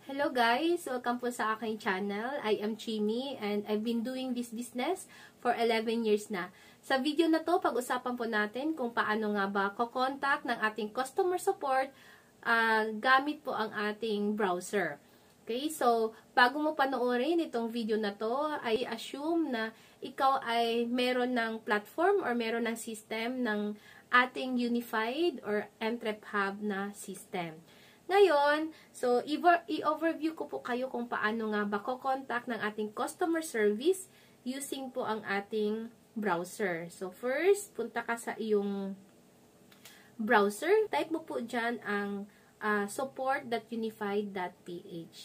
Hello guys! Welcome po sa aking channel. I am Chimi and I've been doing this business for 11 years na. Sa video na to, pag-usapan po natin kung paano nga ba ko-contact ng ating customer support gamit po ang ating browser. Okay, so bago mo panoorin itong video na to, I assume na ikaw ay meron ng platform or meron ng system ng ating unified or Entrep Hub na system. Ngayon, so i-overview ko po kayo kung paano nga ba ko-contact ng ating customer service using po ang ating browser. So first, punta ka sa iyong browser. Type mo po dyan ang support.unified.ph.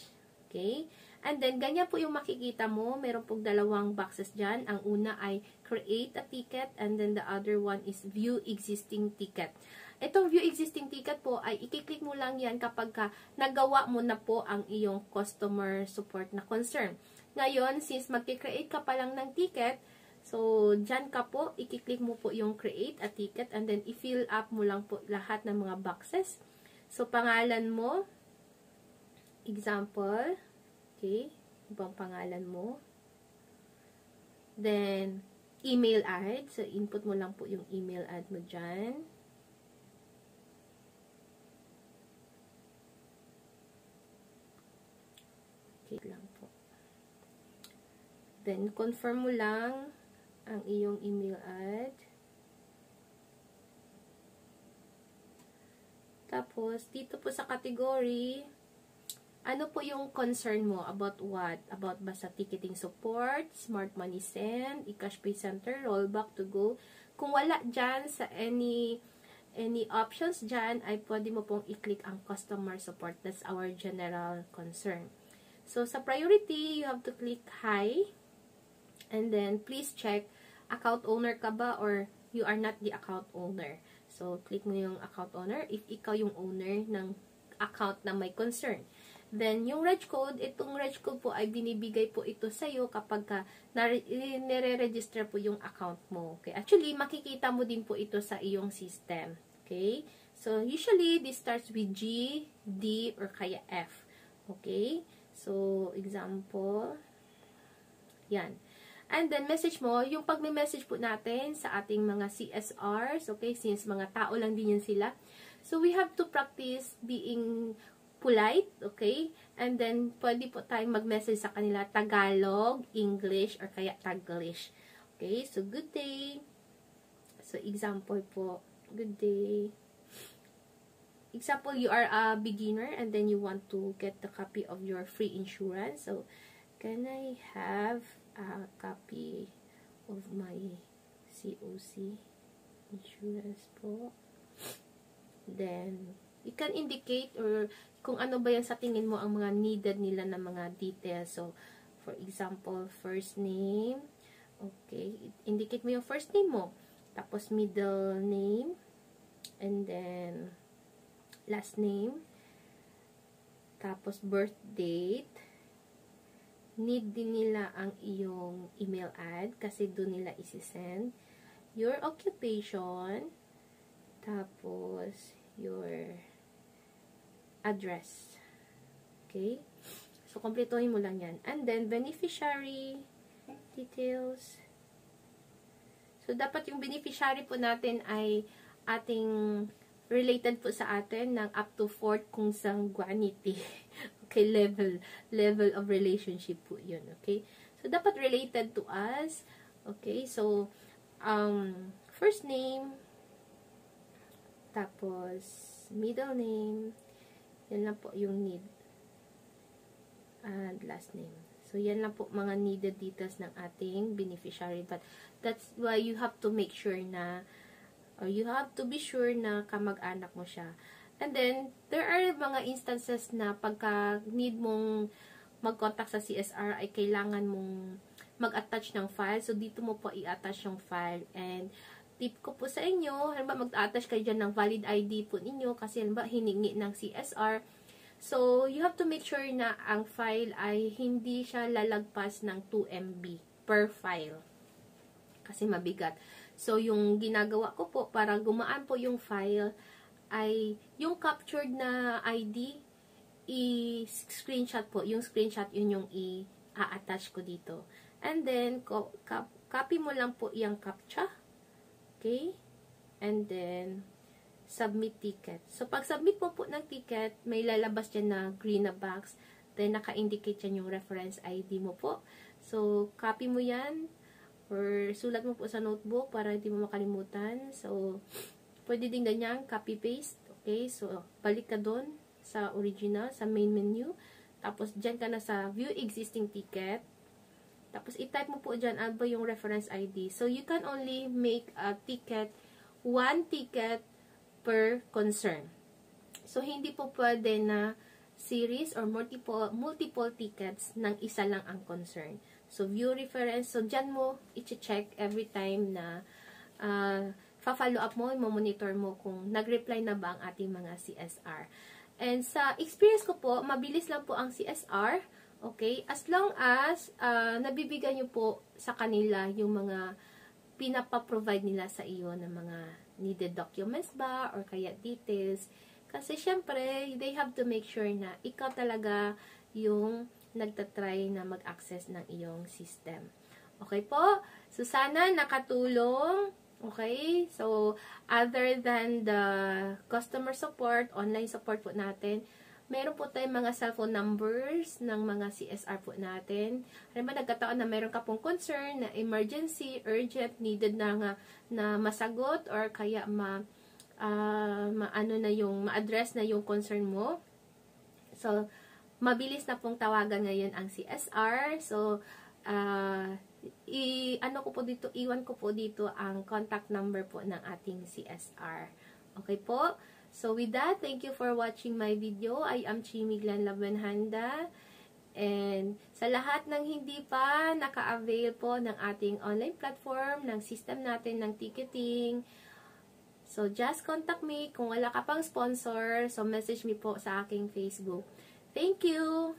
Okay? And then, ganyan po yung makikita mo. Meron pong dalawang boxes dyan. Ang una ay create a ticket and then the other one is view existing ticket. Itong view existing ticket po ay i-click mo lang yan kapag nagawa mo na po ang iyong customer support na concern. Ngayon, since mag-create ka pa lang ng ticket, so dyan ka po, i-click mo po yung create a ticket and then i-fill up mo lang po lahat ng mga boxes. So, pangalan mo, example, okay, ibang pangalan mo. Then, email ad, so input mo lang po yung email ad mo dyan. Lang po. Then, confirm mo lang ang iyong email ad. Tapos, dito po sa category, ano po yung concern mo? About what? About ba sa ticketing support, smart money send, e-cash pay center, rollback to go? Kung wala dyan sa any options dyan, ay pwede mo pong i-click ang customer support. That's our general concern. So, sa priority, you have to click hi. And then, please check, account owner ka ba or you are not the account owner. So, click mo yung account owner if ikaw yung owner ng account na may concern. Then, yung reg code, itong reg code po ay binibigay po ito sa'yo kapag nire-register po yung account mo. Okay? Actually, makikita mo din po ito sa iyong system. Okay? So, usually, this starts with G, D, or kaya F. Okay? So, example, yan. And then, message mo, yung pag-message po natin sa ating mga CSRs, okay, since mga tao lang din yan sila. So, we have to practice being polite, okay? And then, pwede po tayong mag-message sa kanila Tagalog, English, or kaya Taglish. Okay, so, good day. So, example po, good day. Example, you are a beginner and then you want to get the copy of your free insurance. So, can I have a copy of my COC insurance po? Then, you can indicate or kung ano ba yan sa tingin mo ang mga needed nila na mga details. So, for example, first name. Okay, indicate mo yung first name mo. Tapos, middle name. And then, last name, tapos birth date. Need din nila ang iyong email ad kasi doon nila isi-send. Your occupation, tapos your address. Okay? So, kompletuhin mo lang yan. And then, beneficiary details. So, dapat yung beneficiary po natin ay ating related po sa atin ng up to 4th consanguinity. Okay, level of relationship po yun. Okay? So, dapat related to us. Okay? So, first name, tapos, middle name, yan lang po yung need. And last name. So, yan lang po mga needed details ng ating beneficiary. But, that's why you have to make sure na or you have to be sure na kamag-anak mo siya. And then, there are mga instances na pagka need mong mag-contact sa CSR ay kailangan mong mag-attach ng file. So, dito mo po i-attach yung file. And, tip ko po sa inyo, halimbawa mag-attach kayo dyan ng valid ID po ninyo kasi halimbawa hiningi ng CSR. So, you have to make sure na ang file ay hindi siya lalagpas ng 2 MB per file. Kasi mabigat. So, yung ginagawa ko po para gumaan po yung file ay yung captured na ID i-screenshot po. Yung screenshot, yun yung i-attach ko dito. And then, copy mo lang po yung CAPTCHA. Okay? And then, submit ticket. So, pag submit mo po ng ticket, may lalabas dyan na green na box. Then, naka-indicate dyan yung reference ID mo po. So, copy mo yan or sulat mo po sa notebook para hindi mo makalimutan. So, pwede din ganyan, copy-paste. Okay? So, balik ka doon sa original, sa main menu. Tapos, dyan ka na sa view existing ticket. Tapos, i-type mo po dyan ano ba yung reference ID. So, you can only make a ticket, one ticket per concern. So, hindi po pwede na series or multiple tickets ng isa lang ang concern. So, view reference. So, dyan mo i-check every time na fa-follow up mo, monitor mo kung nag-reply na ba ang ating mga CSR. And sa experience ko po, mabilis lang po ang CSR. Okay? As long as nabibigyan nyo po sa kanila yung mga pinapa-provide nila sa iyo ng mga needed documents ba or kaya details. Kasi syempre, they have to make sure na ikaw talaga yung nagtatry na mag-access ng iyong system. Okay po? So, sana nakatulong. Okay? So, other than the customer support, online support po natin, meron po tayong mga cellphone numbers ng mga CSR po natin. Alam ba, nagkataon na meron ka pong concern na emergency, urgent, needed na masagot or kaya ma-address na yung concern mo. So, mabilis na pong tawagan ngayon ang CSR. So, iwan ko po dito ang contact number po ng ating CSR. Okay po? So, with that, thank you for watching my video. I am Chimi Glan Labenhanda. And sa lahat ng hindi pa naka-avail po ng ating online platform, ng system natin ng ticketing, so just contact me. Kung wala ka pang sponsor, so message me po sa aking Facebook. Thank you!